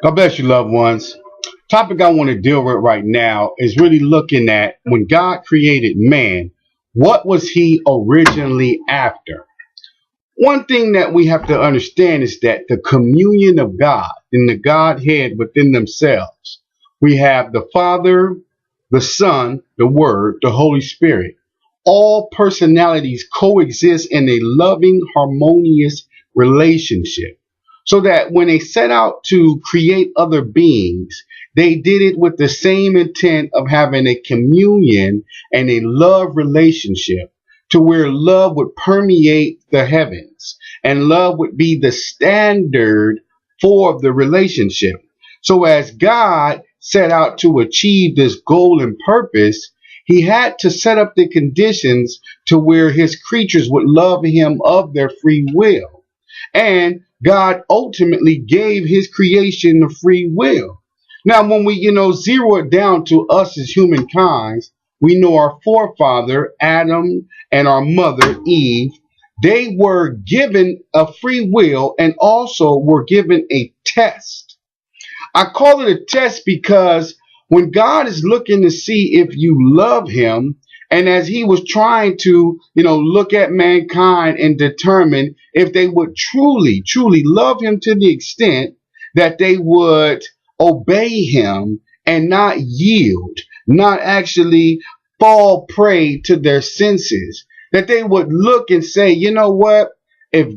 God bless you, loved ones. Topic I want to deal with right now is really looking at when God created man, what was he originally after? One thing that we have to understand is that the communion of God in the Godhead within themselves, we have the Father, the Son, the Word, the Holy Spirit. All personalities coexist in a loving, harmonious relationship. So that when they set out to create other beings, they did it with the same intent of having a communion and a love relationship to where love would permeate the heavens and love would be the standard for the relationship. So as God set out to achieve this goal and purpose, he had to set up the conditions to where his creatures would love him of their free will. And God ultimately gave his creation the free will. Now, when we, zero it down to us as humankind, we know our forefather, Adam, and our mother, Eve, they were given a free will and also were given a test. I call it a test because when God is looking to see if you love him, and as he was trying to, look at mankind and determine if they would truly, truly love him to the extent that they would obey him and not yield, not actually fall prey to their senses, that they would look and say, you know what? If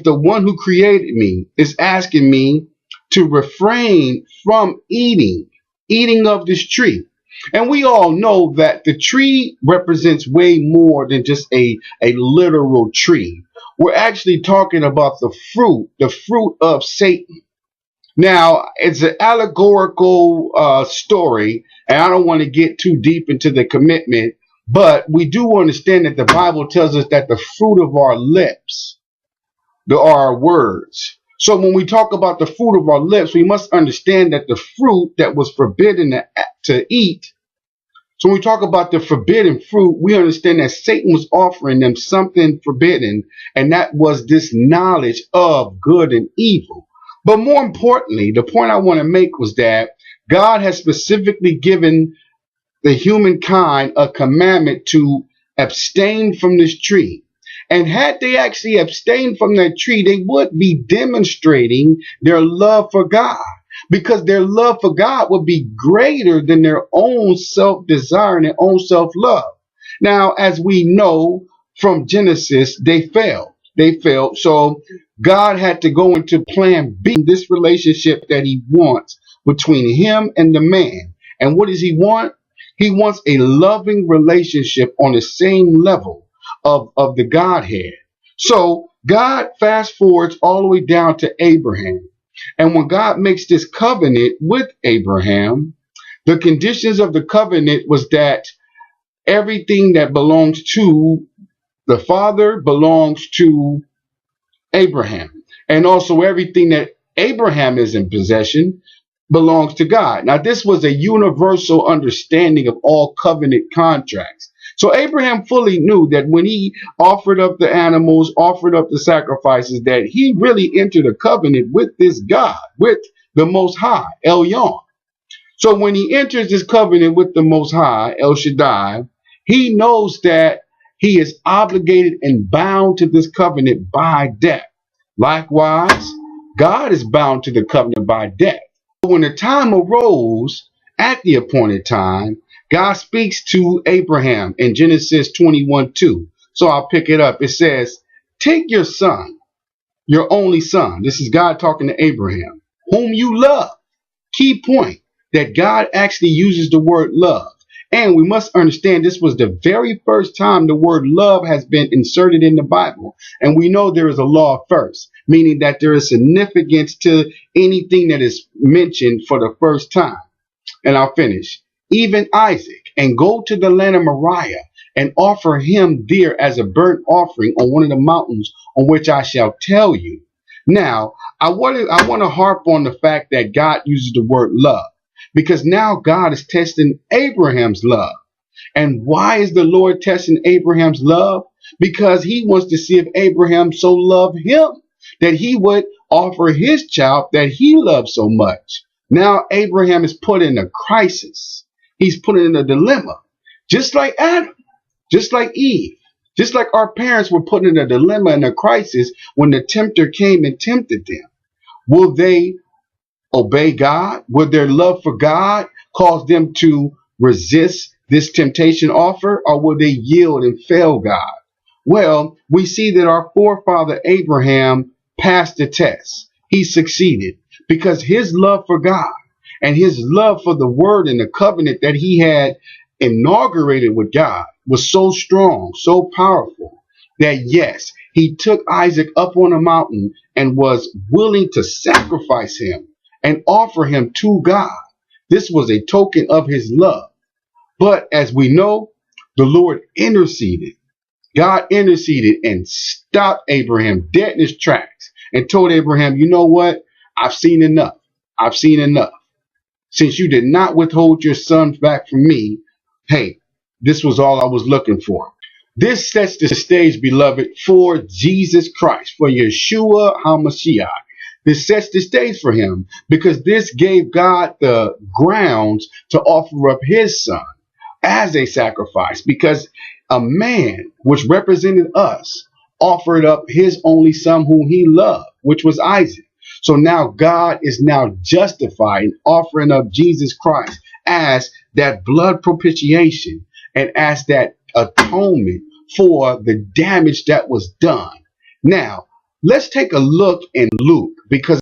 the one who created me is asking me to refrain from eating of this tree. And we all know that the tree represents way more than just a literal tree. We're actually talking about the fruit of Satan. Now, it's an allegorical story, and I don't want to get too deep into the commitment, but we do understand that the Bible tells us that the fruit of our lips, there are our words. So when we talk about the fruit of our lips, we must understand that the fruit that was forbidden to eat. So when we talk about the forbidden fruit, we understand that Satan was offering them something forbidden, and that was this knowledge of good and evil. But more importantly, the point I want to make was that God has specifically given the humankind a commandment to abstain from this tree. And had they actually abstained from that tree, they would be demonstrating their love for God, because their love for God would be greater than their own self-desire and their own self-love. Now, as we know from Genesis, they failed. So God had to go into plan B, this relationship that he wants between him and the man. And what does he want? He wants a loving relationship on the same level of the Godhead. So God fast forwards all the way down to Abraham. And when God makes this covenant with Abraham, the conditions of the covenant was that everything that belongs to the Father belongs to Abraham. And also everything that Abraham is in possession belongs to God. Now, this was a universal understanding of all covenant contracts. So Abraham fully knew that when he offered up the animals, offered up the sacrifices, that he really entered a covenant with this God, with the Most High, Elyon. So when he enters this covenant with the Most High, El Shaddai, he knows that he is obligated and bound to this covenant by death. Likewise, God is bound to the covenant by death. When the time arose, at the appointed time, God speaks to Abraham in Genesis 21:2. So I'll pick it up. It says, take your son, your only son. This is God talking to Abraham, whom you love. Key point that God actually uses the word love. And we must understand this was the very first time the word love has been inserted in the Bible. And we know there is a law first, meaning that there is significance to anything that is mentioned for the first time. And I'll finish. Even Isaac, and go to the land of Moriah and offer him there as a burnt offering on one of the mountains on which I shall tell you. Now, I want to harp on the fact that God uses the word love, because now God is testing Abraham's love. And why is the Lord testing Abraham's love? Because he wants to see if Abraham so loved him that he would offer his child that he loved so much. Now Abraham is put in a crisis. He's put in a dilemma. Just like Adam, just like Eve, just like our parents were put in a dilemma and a crisis when the tempter came and tempted them. Will they obey God? Will their love for God cause them to resist this temptation offer, or will they yield and fail God? Well, we see that our forefather Abraham passed the test. He succeeded because his love for God and his love for the word and the covenant that he had inaugurated with God was so strong, so powerful, that yes, he took Isaac up on a mountain and was willing to sacrifice him and offer him to God. This was a token of his love. But as we know, the Lord interceded. God interceded and stopped Abraham dead in his tracks and told Abraham, you know what? I've seen enough. I've seen enough. Since you did not withhold your son back from me, hey, this was all I was looking for. This sets the stage, beloved, for Jesus Christ, for Yeshua HaMashiach. This sets the stage for him because this gave God the grounds to offer up his son as a sacrifice, because a man which represented us offered up his only son whom he loved, which was Isaac. So now God is now justified in offering up Jesus Christ as that blood propitiation and as that atonement for the damage that was done. Now, let's take a look in Luke, because